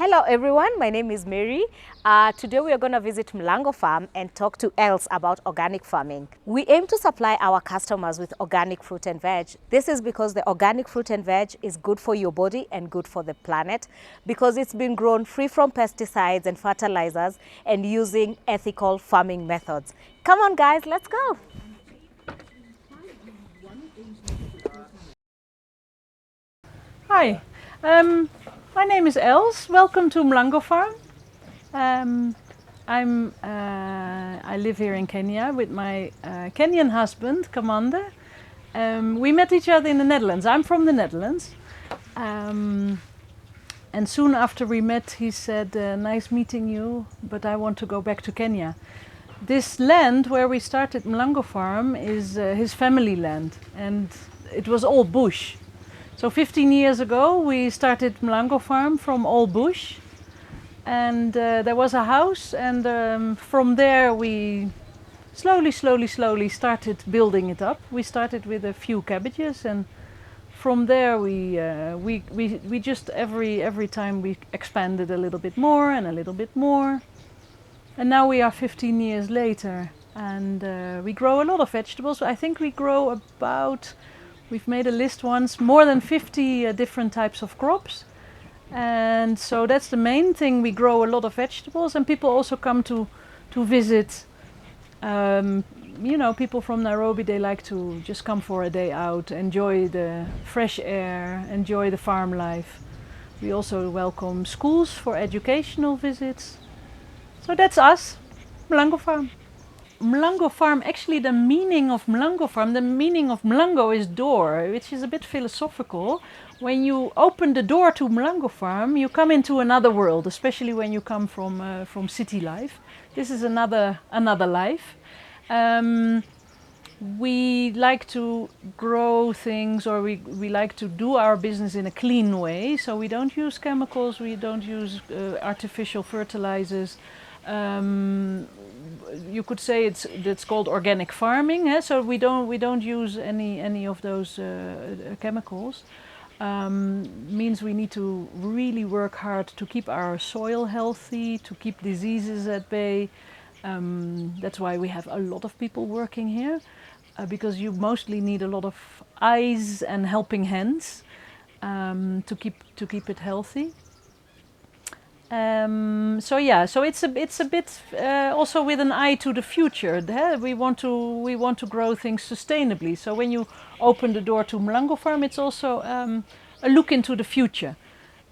Hello everyone, my name is Mary. Today we are going to visit Mlango farm and talk to Els about organic farming. We aim to supply our customers with organic fruit and veg. This is because the organic fruit and veg is good for your body and good for the planet because it's been grown free from pesticides and fertilizers and using ethical farming methods. Come on guys, let's go. Hi, my name is Els. Welcome to Mlango farm. I live here in Kenya with my Kenyan husband, Commander. We met each other in the Netherlands. I'm from the Netherlands. And soon after we met, he said, nice meeting you, but I want to go back to Kenya. This land where we started Mlango farm is his family land, and it was all bush. So 15 years ago we started Mlango farm from all bush, and there was a house, and from there we slowly started building it up. We started with a few cabbages, and from there we just every time we expanded a little bit more and a little bit more. And now we are 15 years later, and we grow a lot of vegetables. I think we grow about, we've made a list once, more than 50 different types of crops. And so that's the main thing. We grow a lot of vegetables, and people also come to visit. You know, people from Nairobi, they like to just come for a day out, enjoy the fresh air, enjoy the farm life. We also welcome schools for educational visits. So that's us, Mlango farm. Mlango farm, actually the meaning of Mlango farm, the meaning of Mlango is door, which is a bit philosophical. When you open the door to Mlango farm, you come into another world, especially when you come from city life. This is another life. We like to grow things, or we like to do our business in a clean way. So we don't use chemicals, we don't use artificial fertilizers. You could say it's called organic farming. So we don't use any of those chemicals. Means we need to really work hard to keep our soil healthy, to keep diseases at bay. That's why we have a lot of people working here, because you mostly need a lot of eyes and helping hands to keep it healthy. So it's a bit also with an eye to the future. We want to grow things sustainably. So when you open the door to Mlango farm, it's also a look into the future,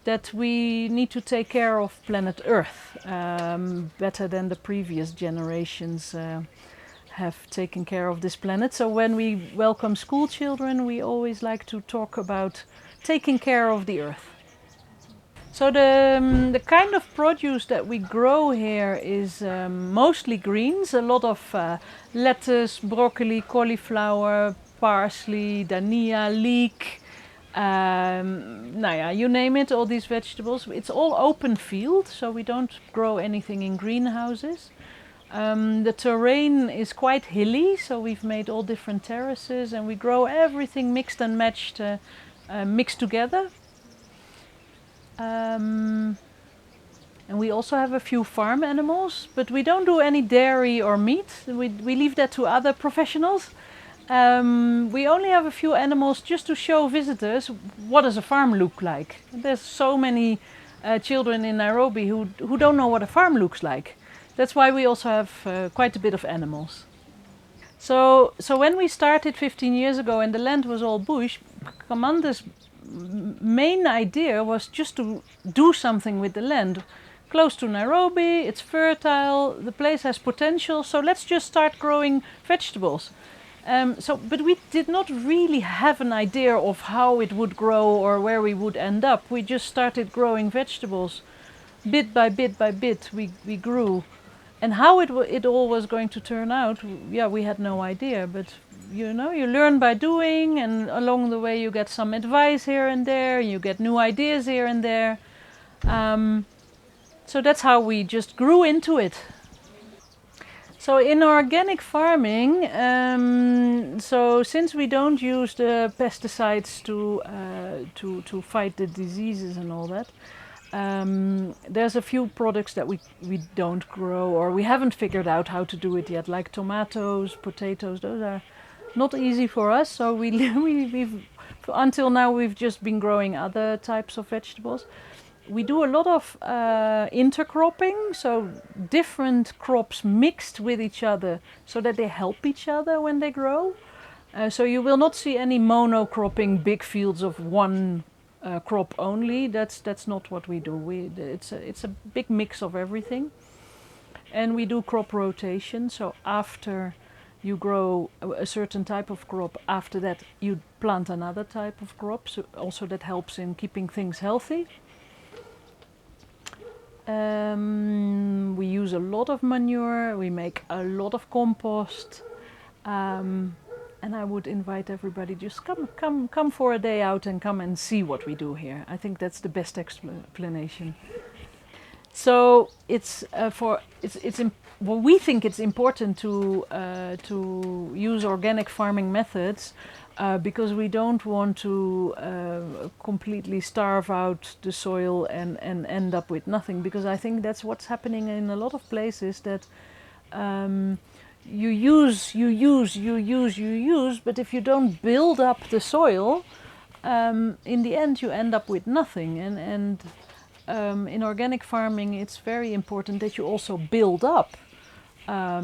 that we need to take care of planet Earth better than the previous generations have taken care of this planet. So when we welcome school children, we always like to talk about taking care of the Earth. So the kind of produce that we grow here is mostly greens, a lot of lettuce, broccoli, cauliflower, parsley, dania, leek, you name it, all these vegetables. It's all open field, so we don't grow anything in greenhouses. The terrain is quite hilly, so we've made all different terraces, and we grow everything mixed and matched, mixed together. And we also have a few farm animals, but we don't do any dairy or meat. We leave that to other professionals. We only have a few animals just to show visitors what does a farm look like. There's so many children in Nairobi who don't know what a farm looks like. That's why we also have quite a bit of animals. So when we started 15 years ago and the land was all bush, Commander's main idea was just to do something with the land. Close to Nairobi, it's fertile, the place has potential, so let's just start growing vegetables. But we did not really have an idea of how it would grow or where we would end up. We just started growing vegetables. Bit by bit, we grew. And how it all was going to turn out, we had no idea. But you know, you learn by doing, and along the way you get some advice here and there, you get new ideas here and there. So that's how we just grew into it. So in organic farming, so since we don't use the pesticides to fight the diseases and all that, There's a few products that we don't grow, or we haven't figured out how to do it yet, like tomatoes, potatoes. Those are not easy for us, so we've until now we've just been growing other types of vegetables. We do a lot of intercropping, so different crops mixed with each other so that they help each other when they grow. So you will not see any monocropping, big fields of one crop only. That's not what we do. It's a big mix of everything. And we do crop rotation, so after you grow a certain type of crop, after that you plant another type of crop, so also that helps in keeping things healthy. We use a lot of manure, we make a lot of compost, and I would invite everybody, just come for a day out and come and see what we do here. I think that's the best explanation. So well, we think it's important to use organic farming methods because we don't want to completely starve out the soil and end up with nothing. Because I think that's what's happening in a lot of places, that you use, but if you don't build up the soil, in the end you end up with nothing. And in organic farming, it's very important that you also build up the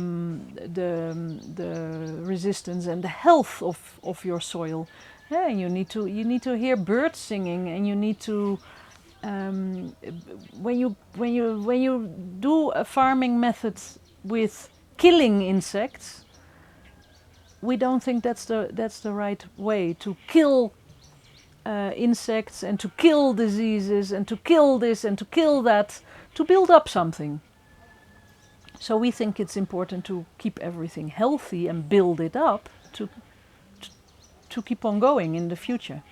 resistance and the health of your soil. Yeah, you need to hear birds singing, and you need to when you do a farming method with killing insects, we don't think that's the right way to kill insects and to kill diseases and to kill this and to kill that to build up something. So we think it's important to keep everything healthy and build it up to keep on going in the future.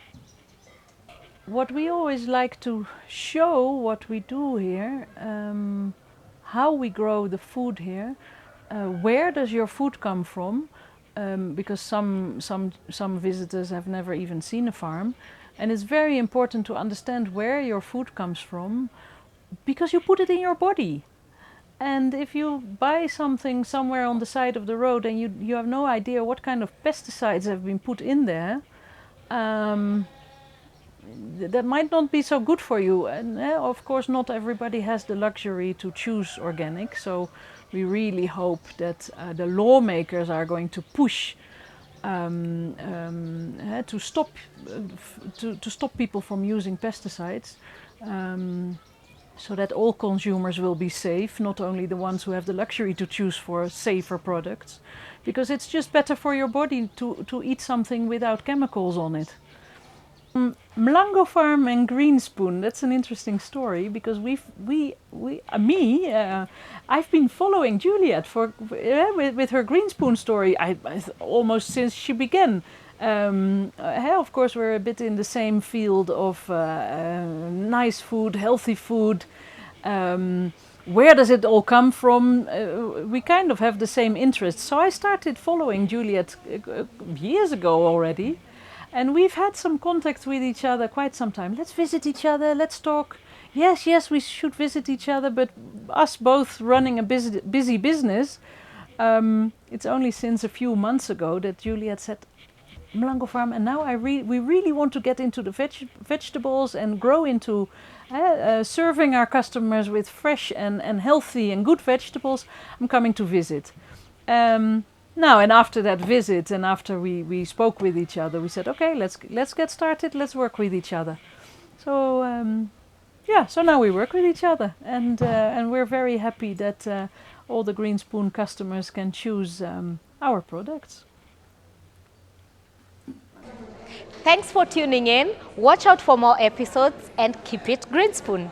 What we always like to show, what we do here, how we grow the food here, where does your food come from, because some visitors have never even seen a farm. And it's very important to understand where your food comes from, because you put it in your body. And if you buy something somewhere on the side of the road and you have no idea what kind of pesticides have been put in there, that might not be so good for you. And of course not everybody has the luxury to choose organic, so we really hope that the lawmakers are going to push to stop people from using pesticides, so that all consumers will be safe, not only the ones who have the luxury to choose for safer products, because it's just better for your body to eat something without chemicals on it. Mlango farm and Greenspoon, that's an interesting story, because I've been following Juliet with her Greenspoon story almost since she began. Of course we're a bit in the same field of nice food, healthy food. Where does it all come from? We kind of have the same interests. So I started following Juliet years ago already. And we've had some contact with each other quite some time. Let's visit each other, let's talk. Yes, we should visit each other, but us both running a busy business, it's only since a few months ago that Juliet said, Mlango farm, and now we really want to get into the vegetables and grow into serving our customers with fresh and healthy and good vegetables. I'm coming to visit. Now, and after that visit, and after we spoke with each other, we said, okay, let's get started. Let's work with each other. So so now we work with each other, and we're very happy that all the Greenspoon customers can choose our products. Thanks for tuning in. Watch out for more episodes and keep it Greenspoon.